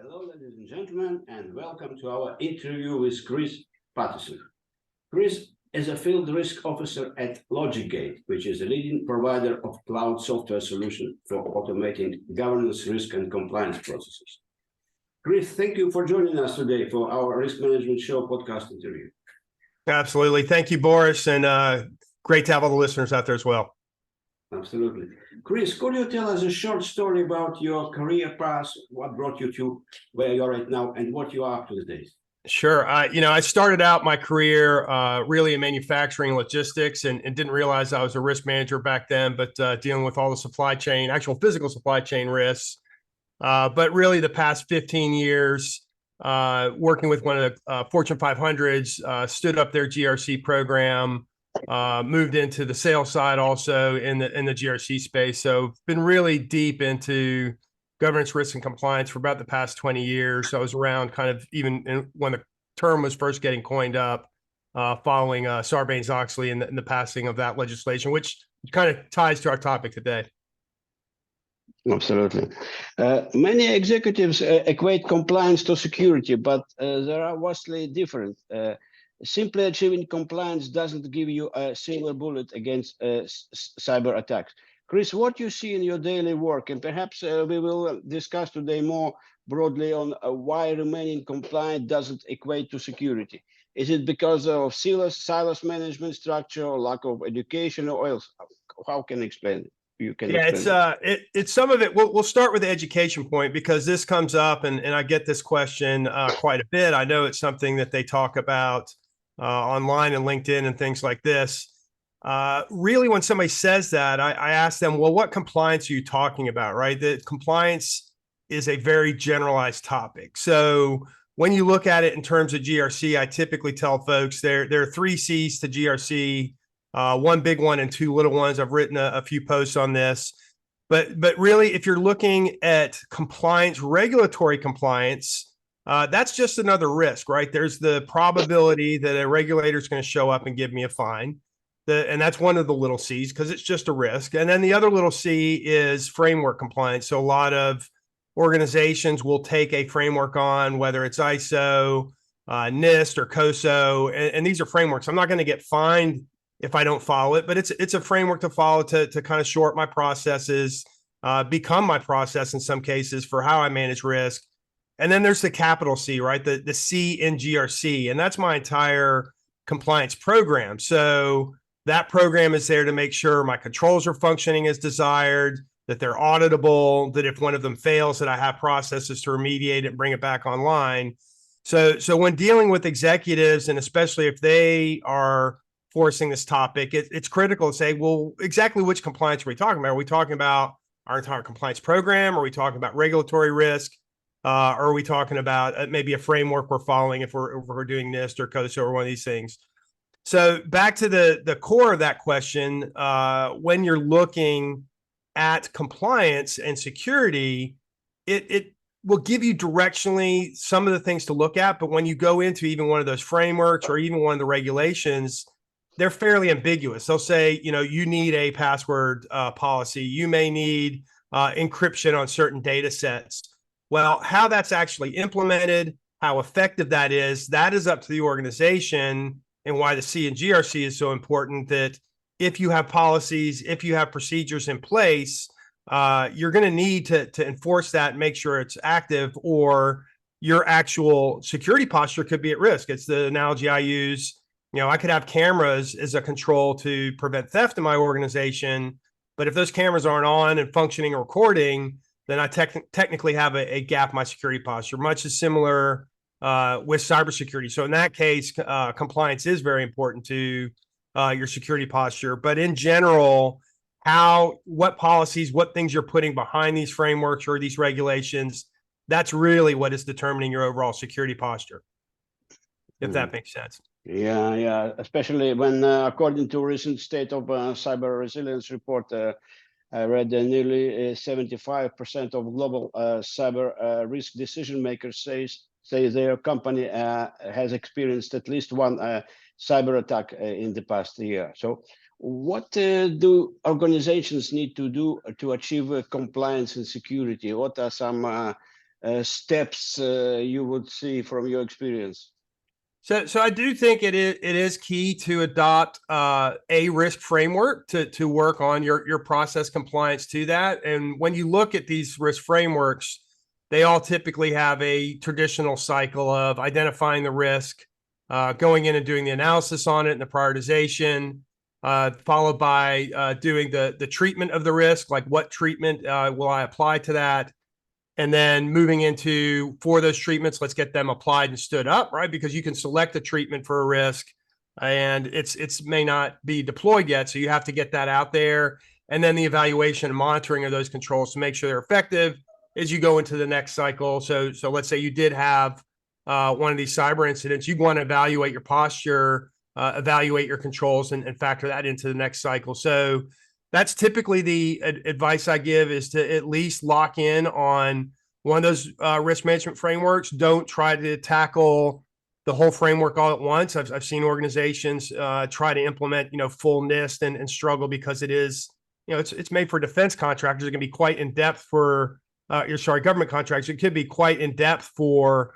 Hello, ladies and gentlemen, and welcome to our interview with Chris Patteson. Chris is a field risk officer at LogicGate, which is a leading provider of cloud software solution for automating governance, risk, and compliance processes. Chris, thank you for joining us today for our Risk Management Show podcast interview. Absolutely. Thank you, Boris, and great to have all the listeners out there as well. Absolutely. Chris, could you tell us a short story about your career path, what brought you to where you are right now, and what you are up to these days? Sure. I started out my career really in manufacturing logistics and didn't realize I was a risk manager back then, but dealing with all the supply chain, actual physical supply chain risks. But really the past 15 years, working with one of the Fortune 500s, stood up their GRC program, moved into the sales side also in the GRC space. So been really deep into governance, risk, and compliance for about the past 20 years. So I was around kind of even when the term was first getting coined up, following Sarbanes-Oxley and the passing of that legislation, which kind of ties to our topic today. Absolutely. Many executives equate compliance to security, but they are vastly different. Simply achieving compliance doesn't give you a silver bullet against cyber attacks. Chris, what you see in your daily work, and perhaps we will discuss today more broadly on why remaining compliant doesn't equate to security. Is it because of silos management structure, or lack of education, or else? How can you explain it? It's some of it. We'll start with the education point because this comes up, and I get this question quite a bit. I know it's something that they talk about online and LinkedIn and things like this. Really, when somebody says that, I ask them, well, what compliance are you talking about, right? That compliance is a very generalized topic. So when you look at it in terms of GRC, I typically tell folks there are 3 C's to GRC, one big one and 2 little ones. I've written a few posts on this. But really, if you're looking at compliance, regulatory compliance, that's just another risk, right? There's the probability that a regulator is going to show up and give me a fine. And that's one of the little C's because it's just a risk. And then the other little C is framework compliance. So a lot of organizations will take a framework on, whether it's ISO, NIST, or COSO, and these are frameworks. I'm not going to get fined if I don't follow it, but it's a framework to follow to kind of short my processes, become my process in some cases for how I manage risk. And then there's the capital C, right? The C in GRC, and that's my entire compliance program. So that program is there to make sure my controls are functioning as desired, that they're auditable, that if one of them fails, that I have processes to remediate it and bring it back online. So when dealing with executives, and especially if they are forcing this topic, it's critical to say, well, exactly which compliance are we talking about? Are we talking about our entire compliance program? Are we talking about regulatory risk? Or are we talking about maybe a framework we're following if we're doing NIST or COSO or one of these things? So back to the core of that question, when you're looking at compliance and security, it will give you directionally some of the things to look at. But when you go into even one of those frameworks or even one of the regulations, they're fairly ambiguous. They'll say, you need a password policy. You may need encryption on certain data sets. Well, how that's actually implemented, how effective that is up to the organization, and why the C in GRC is so important, that if you have policies, if you have procedures in place, you're going to need to enforce that and make sure it's active, or your actual security posture could be at risk. It's the analogy I use. I could have cameras as a control to prevent theft in my organization, but if those cameras aren't on and functioning and recording, then I technically have a gap in my security posture, much as similar with cybersecurity. So in that case, compliance is very important to your security posture. But in general, what policies, what things you're putting behind these frameworks or these regulations, that's really what is determining your overall security posture, if that makes sense. Yeah. Especially when, according to a recent State of Cyber Resilience report, I read nearly 75% of global cyber risk decision makers say their company has experienced at least one cyber attack in the past year. So what do organizations need to do to achieve compliance and security? What are some steps you would see from your experience? So I do think it is key to adopt a risk framework to work on your process compliance to that. And when you look at these risk frameworks, they all typically have a traditional cycle of identifying the risk, going in and doing the analysis on it and the prioritization, followed by doing the treatment of the risk, like what treatment will I apply to that, and then moving into, for those treatments, let's get them applied and stood up, right? Because you can select a treatment for a risk and it's may not be deployed yet. So you have to get that out there. And then the evaluation and monitoring of those controls to make sure they're effective as you go into the next cycle. So let's say you did have one of these cyber incidents, you want to evaluate your posture, evaluate your controls and factor that into the next cycle. So that's typically the advice I give, is to at least lock in on one of those risk management frameworks. Don't try to tackle the whole framework all at once. I've seen organizations try to implement, full NIST and struggle because it is, it's made for defense contractors. It can be quite in depth for government contractors. It could be quite in depth for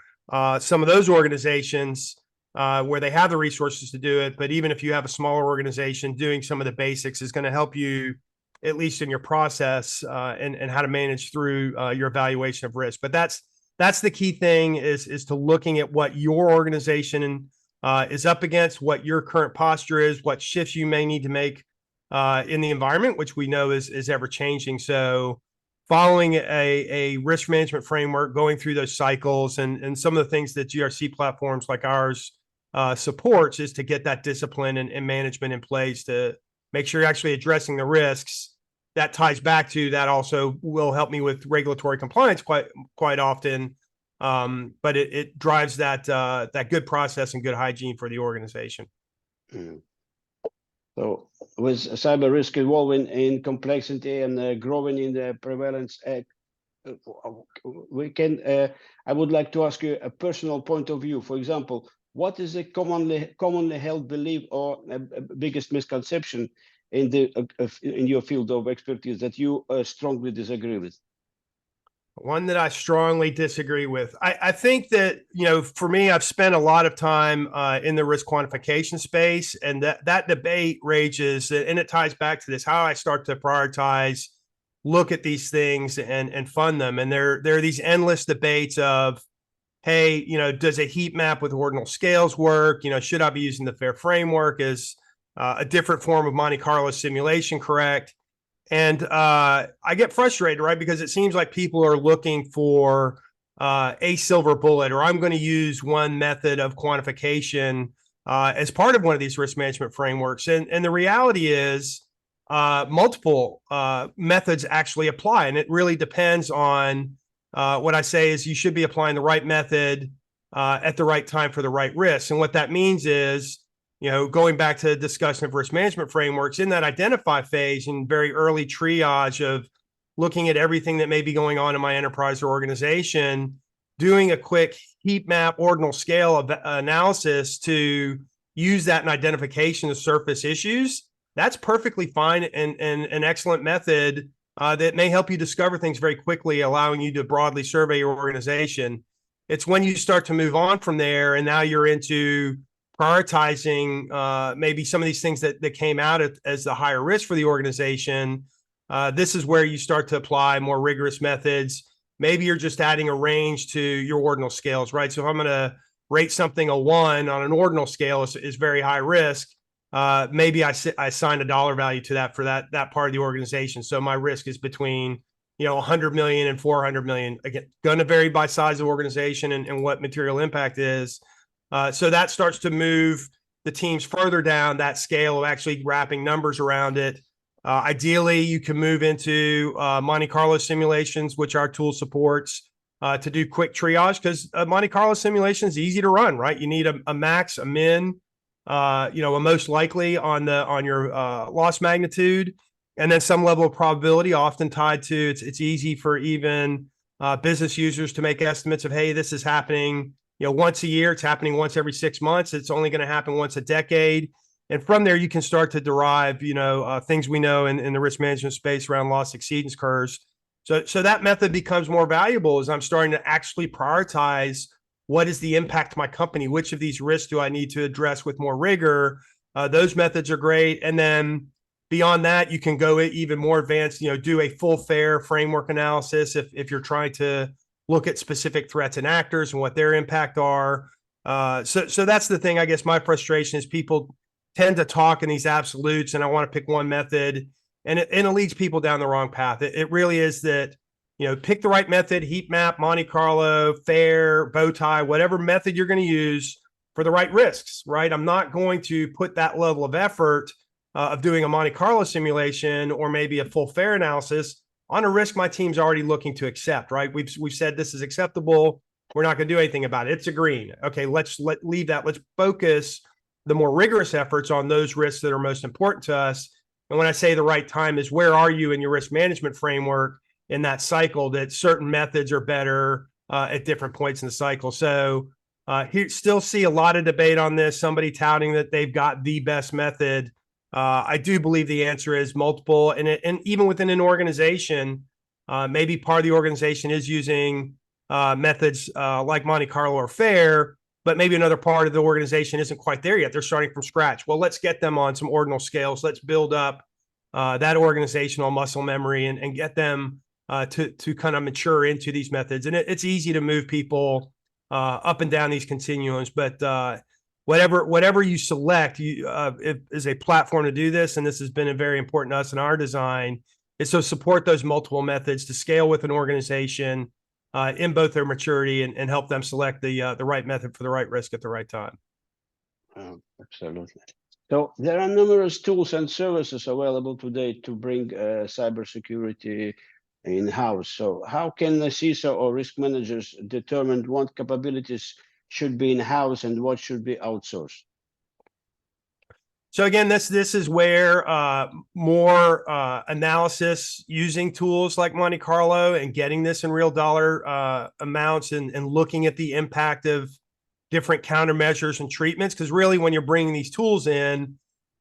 some of those organizations where they have the resources to do it. But even if you have a smaller organization, doing some of the basics is going to help you, at least in your process and how to manage through your evaluation of risk. But that's the key thing, is to looking at what your organization is up against, what your current posture is, what shifts you may need to make in the environment, which we know is ever changing. So following a risk management framework, going through those cycles, and some of the things that GRC platforms like ours supports, is to get that discipline and management in place to make sure you're actually addressing the risks. That ties back to that, also will help me with regulatory compliance quite often. But it drives that good process and good hygiene for the organization. So with cyber risk evolving in complexity and growing in the prevalence, we can. I would like to ask you a personal point of view. For example, what is a commonly held belief or biggest misconception in your field of expertise that you strongly disagree with? One that I strongly disagree with. I think that, for me, I've spent a lot of time in the risk quantification space, and that debate rages, and it ties back to this, how I start to prioritize, look at these things and fund them. And there are these endless debates of, hey, does a heat map with ordinal scales work? Should I be using the FAIR framework? Is a different form of Monte Carlo simulation correct? And I get frustrated, right? Because it seems like people are looking for a silver bullet, or I'm going to use one method of quantification as part of one of these risk management frameworks. And the reality is multiple methods actually apply. And it really depends on what I say is you should be applying the right method at the right time for the right risks. And what that means is, going back to the discussion of risk management frameworks, in that identify phase and very early triage of looking at everything that may be going on in my enterprise or organization, doing a quick heat map, ordinal scale of analysis to use that in identification to surface issues, that's perfectly fine and an excellent method that may help you discover things very quickly, allowing you to broadly survey your organization. It's when you start to move on from there, and now you're into prioritizing maybe some of these things that came out as the higher risk for the organization. This is where you start to apply more rigorous methods. Maybe you're just adding a range to your ordinal scales, right? So if I'm going to rate something a 1 on an ordinal scale is very high risk, maybe I assign a dollar value to that for that part of the organization. So my risk is between 100 million and 400 million. Again, going to vary by size of organization and what material impact is. So that starts to move the teams further down that scale of actually wrapping numbers around it. Ideally, you can move into Monte Carlo simulations, which our tool supports, to do quick triage, because a Monte Carlo simulation is easy to run, right? You need a max, a min, a most likely on your loss magnitude, and then some level of probability, often tied to it's easy for even business users to make estimates of, hey, this is happening once a year. It's happening once every 6 months. It's only going to happen once a decade. And from there, you can start to derive, things we know in the risk management space around loss exceedance curves. So that method becomes more valuable as I'm starting to actually prioritize what is the impact to my company, which of these risks do I need to address with more rigor. Those methods are great. And then beyond that, you can go even more advanced, do a full fair framework analysis if you're trying to look at specific threats and actors and what their impact are. So that's the thing. I guess my frustration is people tend to talk in these absolutes, and I want to pick one method, and it leads people down the wrong path. It really is that, pick the right method: heat map, Monte Carlo, fair, bow tie, whatever method you're going to use for the right risks, right? I'm not going to put that level of effort of doing a Monte Carlo simulation or maybe a full fair analysis on a risk my team's already looking to accept, right? We've said this is acceptable. We're not going to do anything about it. It's a green. Okay, let's leave that. Let's focus the more rigorous efforts on those risks that are most important to us. And when I say the right time is, where are you in your risk management framework in that cycle, that certain methods are better at different points in the cycle. So here still see a lot of debate on this, somebody touting that they've got the best method. I do believe the answer is multiple. And even within an organization, maybe part of the organization is using methods like Monte Carlo or fair, but maybe another part of the organization isn't quite there yet. They're starting from scratch. Well, let's get them on some ordinal scales. Let's build up that organizational muscle memory and get them to kind of mature into these methods. And it's easy to move people up and down these continuums, but whatever you select is a platform to do this. And this has been very important to us in our design, is to support those multiple methods to scale with an organization in both their maturity and help them select the right method for the right risk at the right time. Absolutely. So there are numerous tools and services available today to bring cybersecurity in-house. So how can the CISO or risk managers determine what capabilities should be in-house and what should be outsourced? So again, this is where more analysis using tools like Monte Carlo and getting this in real dollar amounts and looking at the impact of different countermeasures and treatments. Because really, when you're bringing these tools in,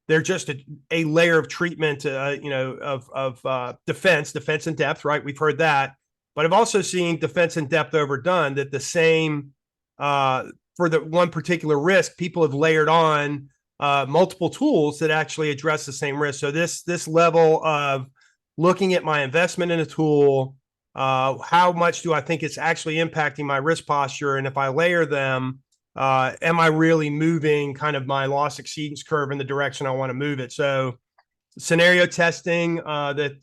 they're just a layer of treatment, of defense in depth, right? We've heard that, but I've also seen defense in depth overdone. That the same for the one particular risk, people have layered on multiple tools that actually address the same risk. So this level of looking at my investment in a tool, how much do I think it's actually impacting my risk posture, and if I layer them, am I really moving kind of my loss exceedance curve in the direction I want to move it? So scenario testing that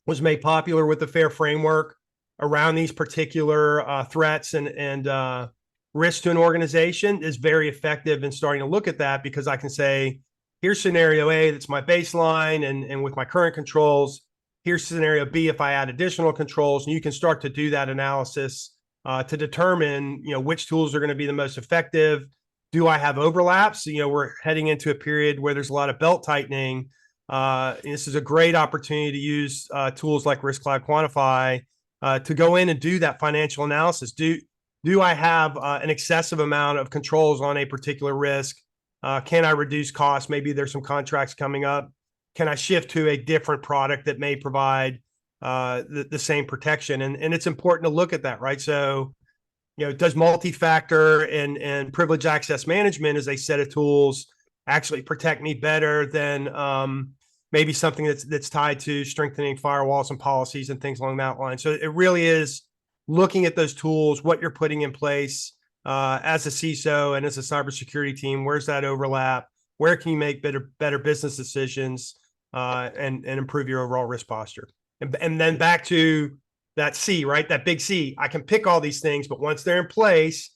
was made popular with the FAIR framework around these particular threats and risk to an organization is very effective in starting to look at that, because I can say, here's scenario A, that's my baseline, and with my current controls, here's scenario B if I add additional controls, and you can start to do that analysis to determine, which tools are going to be the most effective. Do I have overlaps? We're heading into a period where there's a lot of belt tightening. This is a great opportunity to use tools like Risk Cloud Quantify to go in and do that financial analysis. Do I have an excessive amount of controls on a particular risk? Can I reduce costs? Maybe there's some contracts coming up. Can I shift to a different product that may provide the same protection? And it's important to look at that, right? So, does multi-factor and privilege access management as a set of tools actually protect me better than maybe something that's tied to strengthening firewalls and policies and things along that line? So it really is looking at those tools, what you're putting in place as a CISO and as a cybersecurity team. Where's that overlap? Where can you make better business decisions and improve your overall risk posture? And then back to that C, right? That big C. I can pick all these things, but once they're in place,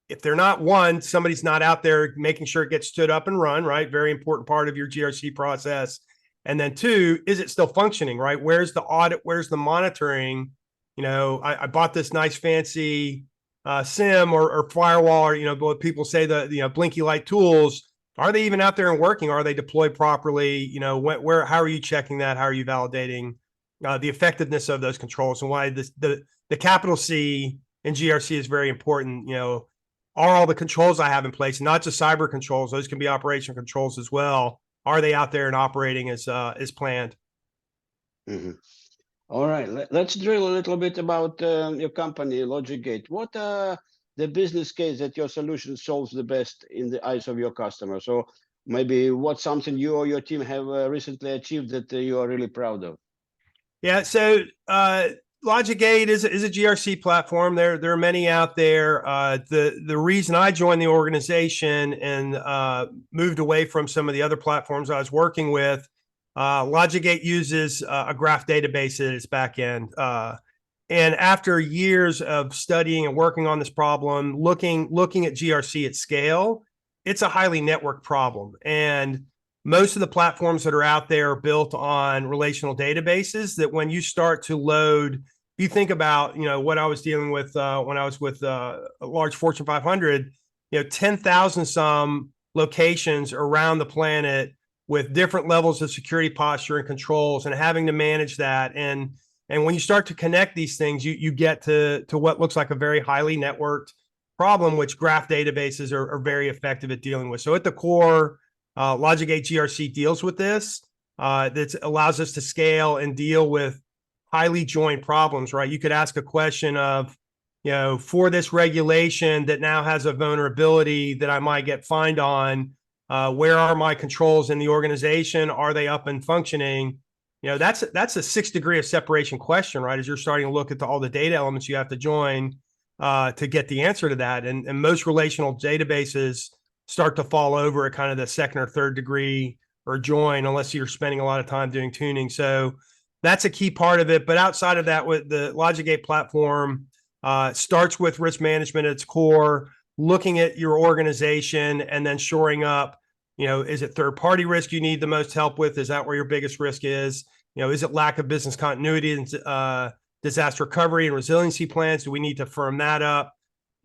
if they're not, one, somebody's not out there making sure it gets stood up and run, right? Very important part of your GRC process. And then two, is it still functioning, right? Where's the audit? Where's the monitoring? I bought this nice fancy SIM or firewall, or, what people say, the blinky light tools. Are they even out there and working? Are they deployed properly? How are you checking that? How are you validating the effectiveness of those controls, and why the capital C in GRC is very important? Are all the controls I have in place, not just cyber controls, those can be operational controls as well. Are they out there and operating as planned? Mm-hmm. All right, let's drill a little bit about your company, LogicGate. What are the business case that your solution solves the best in the eyes of your customer? So maybe what's something you or your team have recently achieved that you are really proud of? Yeah, so LogicGate is a GRC platform. There are many out there. The reason I joined the organization and moved away from some of the other platforms I was working with, LogicGate uses a graph database at its back end. And after years of studying and working on this problem, looking at GRC at scale, it's a highly networked problem. And most of the platforms that are out there are built on relational databases that when you start to load, you think about, what I was dealing with when I was with a large Fortune 500, 10,000 some locations around the planet with different levels of security posture and controls and having to manage that. And when you start to connect these things, you get to what looks like a very highly networked problem, which graph databases are very effective at dealing with. So at the core, LogicGate GRC deals with this. That allows us to scale and deal with highly joined problems, right? You could ask a question of, for this regulation that now has a vulnerability that I might get fined on, where are my controls in the organization? Are they up and functioning? That's a 6 degree of separation question, right? As you're starting to look at all the data elements you have to join to get the answer to that. And most relational databases start to fall over at kind of the second or third degree or join, unless you're spending a lot of time doing tuning. So that's a key part of it. But outside of that, with the LogicGate platform, starts with risk management at its core, looking at your organization and then shoring up, is it third-party risk you need the most help with? Is that where your biggest risk is? Is it lack of business continuity and disaster recovery and resiliency plans? Do we need to firm that up?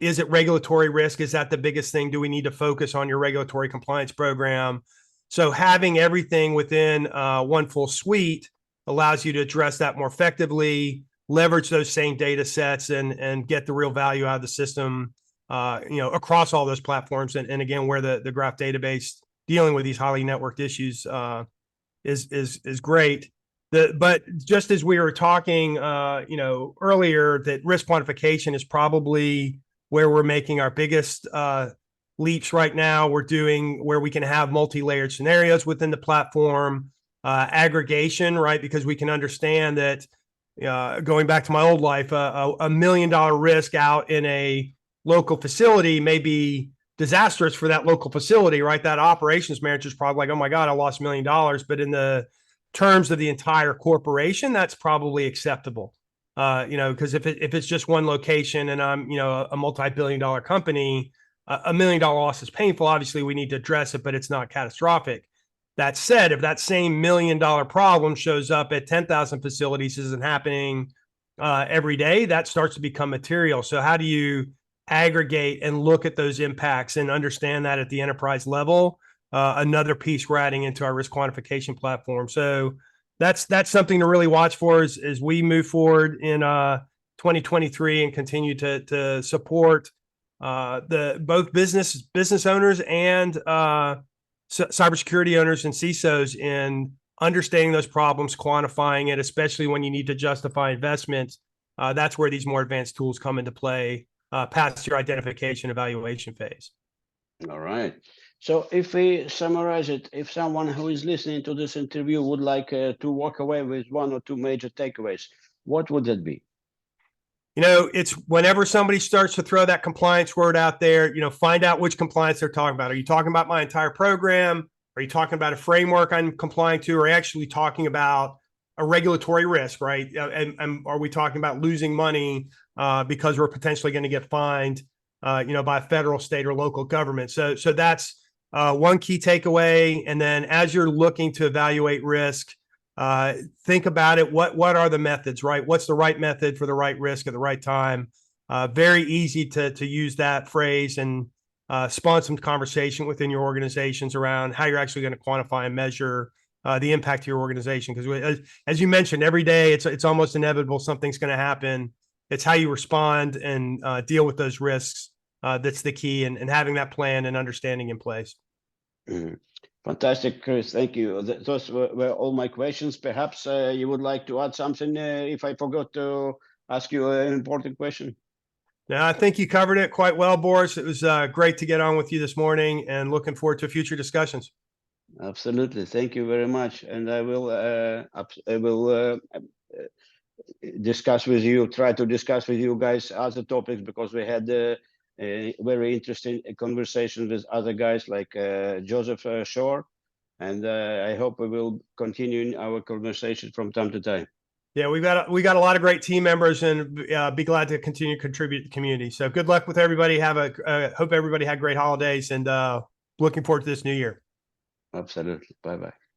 Is it regulatory risk? Is that the biggest thing? Do we need to focus on your regulatory compliance program? So having everything within one full suite allows you to address that more effectively, leverage those same data sets and get the real value out of the system, across all those platforms. And again, where the graph database dealing with these highly networked issues is great. But just as we were talking, earlier, that risk quantification is probably where we're making our biggest leaps right now. We're doing where we can have multi-layered scenarios within the platform, aggregation, right? Because we can understand that, going back to my old life, $1 million risk out in a local facility may be disastrous for that local facility, right? That operations manager is probably like, oh my God, I lost $1 million. But in the terms of the entire corporation, that's probably acceptable. Because if it's just one location and I'm, a multi-billion dollar company, $1 million loss is painful. Obviously, we need to address it, but it's not catastrophic. That said, if that same $1 million problem shows up at 10,000 facilities, isn't happening every day, that starts to become material. So how do you aggregate and look at those impacts and understand that at the enterprise level? Another piece we're adding into our risk quantification platform. So that's something to really watch for as we move forward in 2023 and continue to support both business owners and cybersecurity owners and CISOs in understanding those problems, quantifying it, especially when you need to justify investments. That's where these more advanced tools come into play past your identification evaluation phase. All right. So if we summarize it, if someone who is listening to this interview would like to walk away with one or two major takeaways, what would that be? It's whenever somebody starts to throw that compliance word out there, find out which compliance they're talking about. Are you talking about my entire program? Are you talking about a framework I'm complying to? Or are you actually talking about a regulatory risk, right? And are we talking about losing money because we're potentially going to get fined, by a federal, state, or local government? So that's one key takeaway. And then as you're looking to evaluate risk, think about it. What are the methods, right? What's the right method for the right risk at the right time? Very easy to use that phrase and spawn some conversation within your organizations around how you're actually going to quantify and measure the impact to your organization. Because as you mentioned, every day it's almost inevitable something's going to happen. It's how you respond and deal with those risks that's the key, and having that plan and understanding in place. Mm-hmm. Fantastic, Chris. Thank you. Those were all my questions. Perhaps you would like to add something if I forgot to ask you an important question. Now, I think you covered it quite well, Boris. It was great to get on with you this morning and looking forward to future discussions. Absolutely. Thank you very much. And I will discuss with you, try to discuss with you guys other topics, because we had a very interesting conversation with other guys like Joseph Shore. And I hope we will continue our conversation from time to time. Yeah, we got a lot of great team members, and be glad to continue to contribute to the community. So good luck with everybody. Hope everybody had great holidays, and looking forward to this new year. Absolutely. Bye-bye.